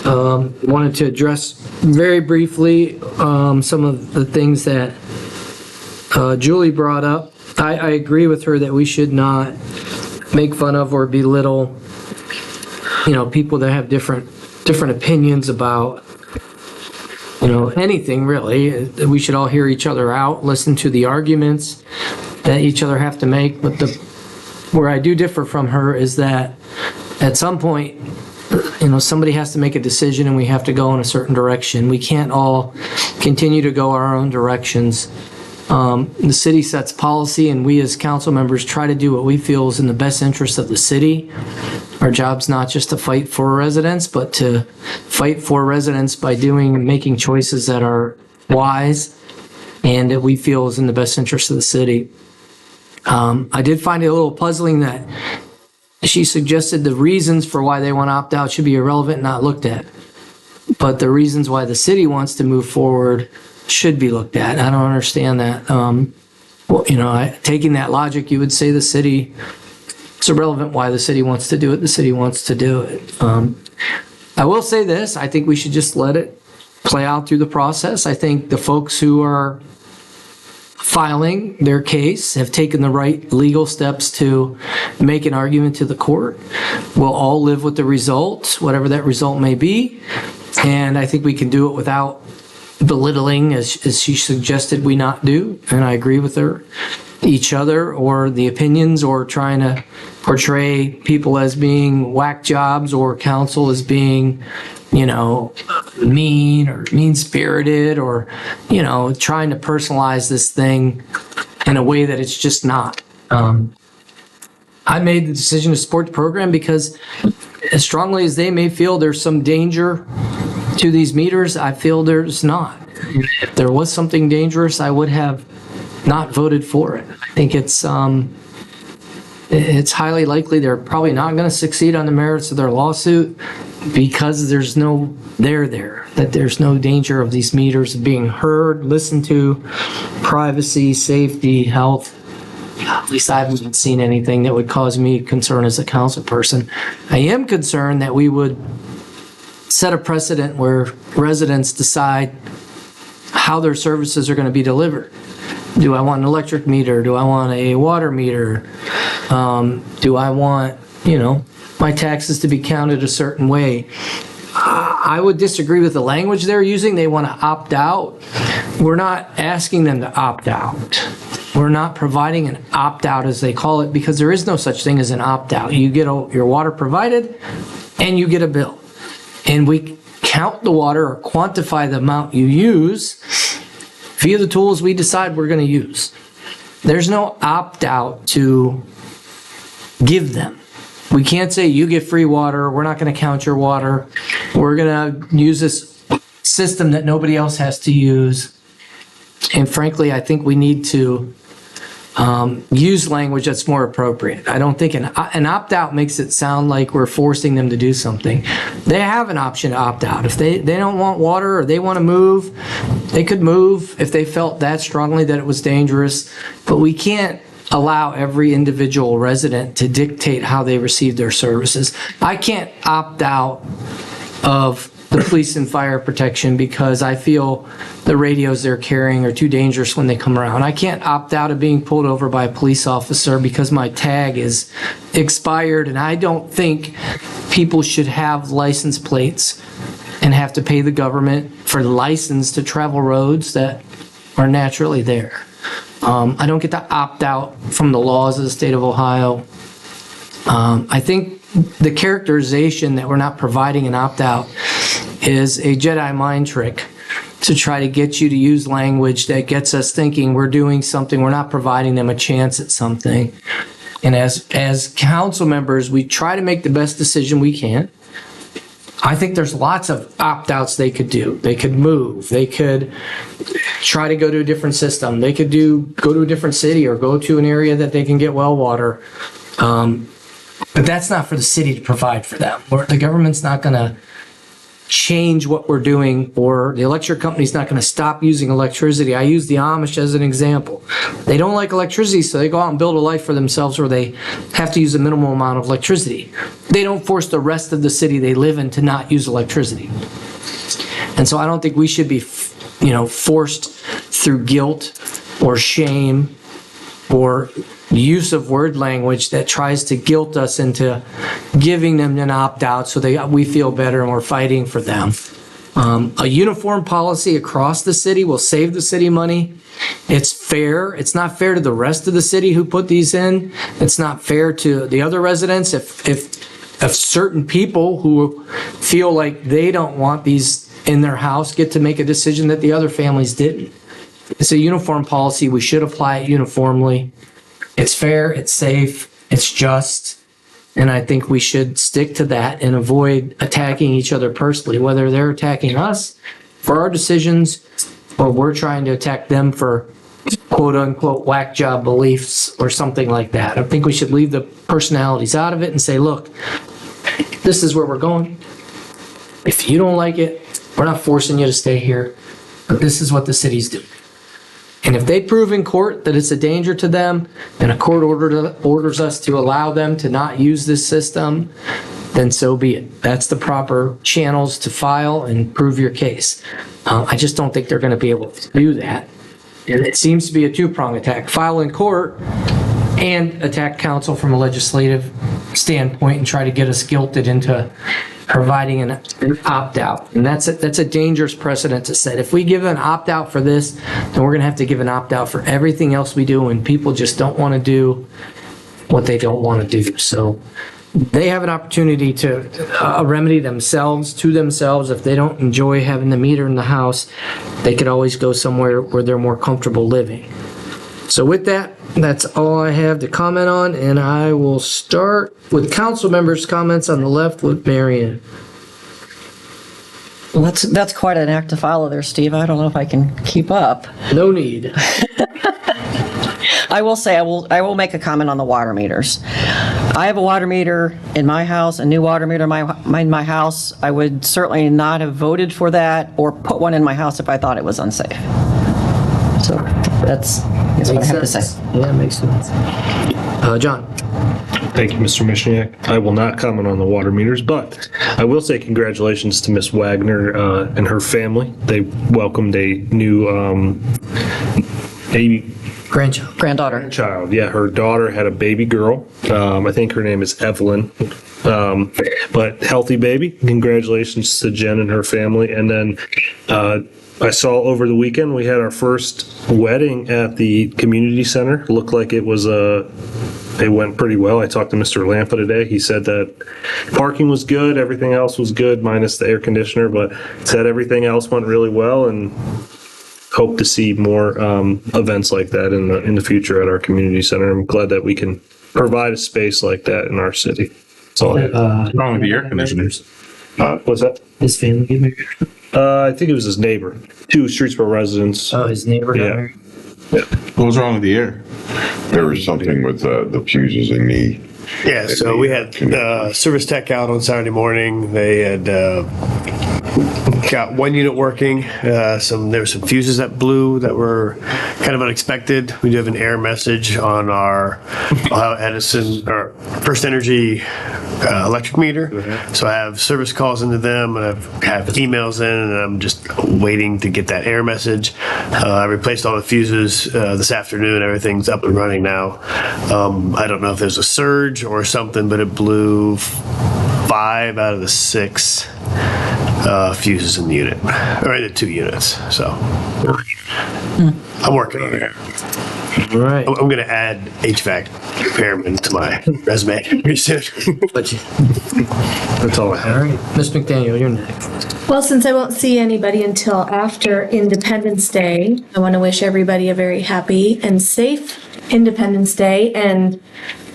Wanted to address very briefly some of the things that Julie brought up. I agree with her that we should not make fun of or belittle, people that have different opinions about anything really. We should all hear each other out, listen to the arguments that each other have to make. But where I do differ from her is that at some point, somebody has to make a decision and we have to go in a certain direction. We can't all continue to go our own directions. The city sets policy, and we as council members try to do what we feel is in the best interest of the city. Our job's not just to fight for residents, but to fight for residents by making choices that are wise and that we feel is in the best interest of the city. I did find it a little puzzling that she suggested the reasons for why they want to opt out should be irrelevant, not looked at. But the reasons why the city wants to move forward should be looked at. I don't understand that. Well, taking that logic, you would say the city, it's irrelevant why the city wants to do it. The city wants to do it. I will say this, I think we should just let it play out through the process. I think the folks who are filing their case have taken the right legal steps to make an argument to the court. We'll all live with the result, whatever that result may be. And I think we can do it without belittling, as she suggested we not do. And I agree with her, each other or the opinions, or trying to portray people as being whack jobs or council as being, mean or mean-spirited, or, trying to personalize this thing in a way that it's just not. I made the decision to support the program because as strongly as they may feel there's some danger to these meters, I feel there's not. If there was something dangerous, I would have not voted for it. I think it's highly likely they're probably not going to succeed on the merits of their lawsuit because there's no that there's no danger of these meters being heard, listened to, privacy, safety, health. At least I haven't seen anything that would cause me concern as a council person. I am concerned that we would set a precedent where residents decide how their services are going to be delivered. Do I want an electric meter? Do I want a water meter? Do I want, my taxes to be counted a certain way? I would disagree with the language they're using. They want to opt out. We're not asking them to opt out. We're not providing an opt-out, as they call it, because there is no such thing as an opt-out. You get your water provided and you get a bill. And we count the water or quantify the amount you use via the tools we decide we're going to use. There's no opt-out to give them. We can't say you get free water, we're not going to count your water, we're going to use this system that nobody else has to use. And frankly, I think we need to use language that's more appropriate. I don't think an opt-out makes it sound like we're forcing them to do something. They have an option to opt out. If they don't want water or they want to move, they could move if they felt that strongly that it was dangerous. But we can't allow every individual resident to dictate how they receive their services. I can't opt out of the police and fire protection because I feel the radios they're carrying are too dangerous when they come around. I can't opt out of being pulled over by a police officer because my tag is expired, and I don't think people should have license plates and have to pay the government for the license to travel roads that are naturally there. I don't get to opt out from the laws of the state of Ohio. I think the characterization that we're not providing an opt-out is a Jedi mind trick to try to get you to use language that gets us thinking we're doing something, we're not providing them a chance at something. And as council members, we try to make the best decision we can. I think there's lots of opt-outs they could do. They could move. They could try to go to a different system. They could go to a different city or go to an area that they can get well water. But that's not for the city to provide for them. The government's not going to change what we're doing, or the electric company's not going to stop using electricity. I use the Amish as an example. They don't like electricity, so they go out and build a life for themselves where they have to use a minimal amount of electricity. They don't force the rest of the city they live in to not use electricity. And so I don't think we should be, forced through guilt or shame or use of word language that tries to guilt us into giving them an opt-out so we feel better and we're fighting for them. A uniform policy across the city will save the city money. It's fair. It's not fair to the rest of the city who put these in. It's not fair to the other residents. If certain people who feel like they don't want these in their house get to make a decision that the other families didn't. It's a uniform policy. We should apply it uniformly. It's fair, it's safe, it's just, and I think we should stick to that and avoid attacking each other personally, whether they're attacking us for our decisions or we're trying to attack them for quote-unquote whack job beliefs or something like that. I think we should leave the personalities out of it and say, look, this is where we're going. If you don't like it, we're not forcing you to stay here, but this is what the city's doing. And if they prove in court that it's a danger to them, and a court orders us to allow them to not use this system, then so be it. That's the proper channels to file and prove your case. I just don't think they're going to be able to do that. And it seems to be a two-prong attack. File in court and attack counsel from a legislative standpoint and try to get us guilted into providing an opt-out. And that's a dangerous precedent to set. If we give an opt-out for this, then we're going to have to give an opt-out for everything else we do, and people just don't want to do what they don't want to do. So they have an opportunity to remedy themselves to themselves. If they don't enjoy having the meter in the house, they could always go somewhere where they're more comfortable living. So with that, that's all I have to comment on, and I will start with council members' comments on the left with Marion. Well, that's quite an act to follow there, Steve. I don't know if I can keep up. No need. I will say, I will make a comment on the water meters. I have a water meter in my house, a new water meter in my house. I would certainly not have voted for that or put one in my house if I thought it was unsafe. So that's what I have to say. Yeah, makes sense. John. Thank you, Mr. Mishniak. I will not comment on the water meters, but I will say congratulations to Miss Wagner and her family. They welcomed a new granddaughter. Yeah, her daughter had a baby girl. I think her name is Evelyn. But healthy baby. Congratulations to Jen and her family. And then I saw over the weekend we had our first wedding at the community center. Looked like it was it went pretty well. I talked to Mr. Lampa today. He said that parking was good, everything else was good, minus the air conditioner, but said everything else went really well, and hope to see more events like that in the future at our community center. I'm glad that we can provide a space like that in our city. That's all I have. What's wrong with the air conditioners? What's that? His family get married? I think it was his neighbor. 2 Streetsboro residents. Oh, his neighbor got married? Yeah. What was wrong with the air? There was something with the fuses in the. Yeah, so we had service tech out on Saturday morning. They had got one unit working. There were some fuses that blew that were kind of unexpected. We do have an error message on our Ohio Edison or First Energy electric meter. So I have service calls into them, and I have emails in, and I'm just waiting to get that error message. I replaced all the fuses this afternoon. Everything's up and running now. I don't know if there's a surge or something, but it blew 5 out of the 6 fuses in the unit, or in the 2 units. So I'm working on it. All right. I'm going to add HVAC repairman to my resume pretty soon. That's all I have. All right. Ms. McDaniel, you're next. Well, since I won't see anybody until after Independence Day, I want to wish everybody a very happy and safe Independence Day. And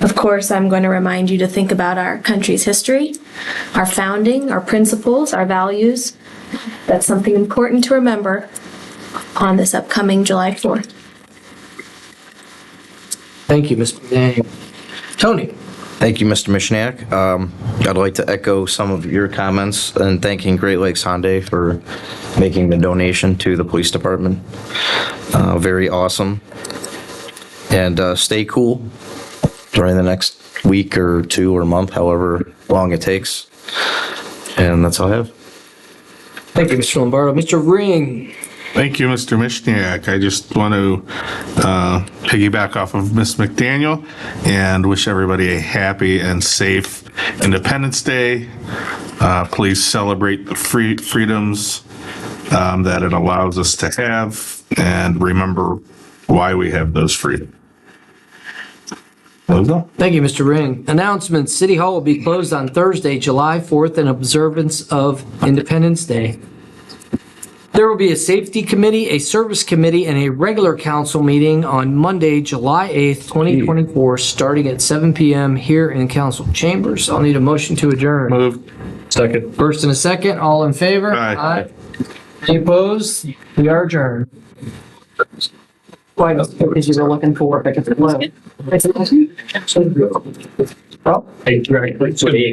of course, I'm going to remind you to think about our country's history, our founding, our principles, our values. That's something important to remember on this upcoming July 4th. Thank you, Ms. McDaniel. Tony. Thank you, Mr. Mishniak. I'd like to echo some of your comments and thanking Great Lakes Hyundai for making the donation to the police department. Very awesome. And stay cool during the next week or 2 or month, however long it takes. And that's all I have. Thank you, Mr. Lombardo. Mr. Ring. Thank you, Mr. Mishniak. I just want to piggyback off of Ms. McDaniel and wish everybody a happy and safe Independence Day. Please celebrate the freedoms that it allows us to have, and remember why we have those freedoms. Thank you, Mr. Ring. Announcements. City Hall will be closed on Thursday, July 4th in observance of Independence Day. There will be a safety committee, a service committee, and a regular council meeting on Monday, July 8th, 2024, starting at 7 p.m. here in council chambers. I'll need a motion to adjourn. Moved. Second. First and a second. All in favor? Aye. Any opposed? We are adjourned. Why, because you were looking for, like, a flow. Hey, right,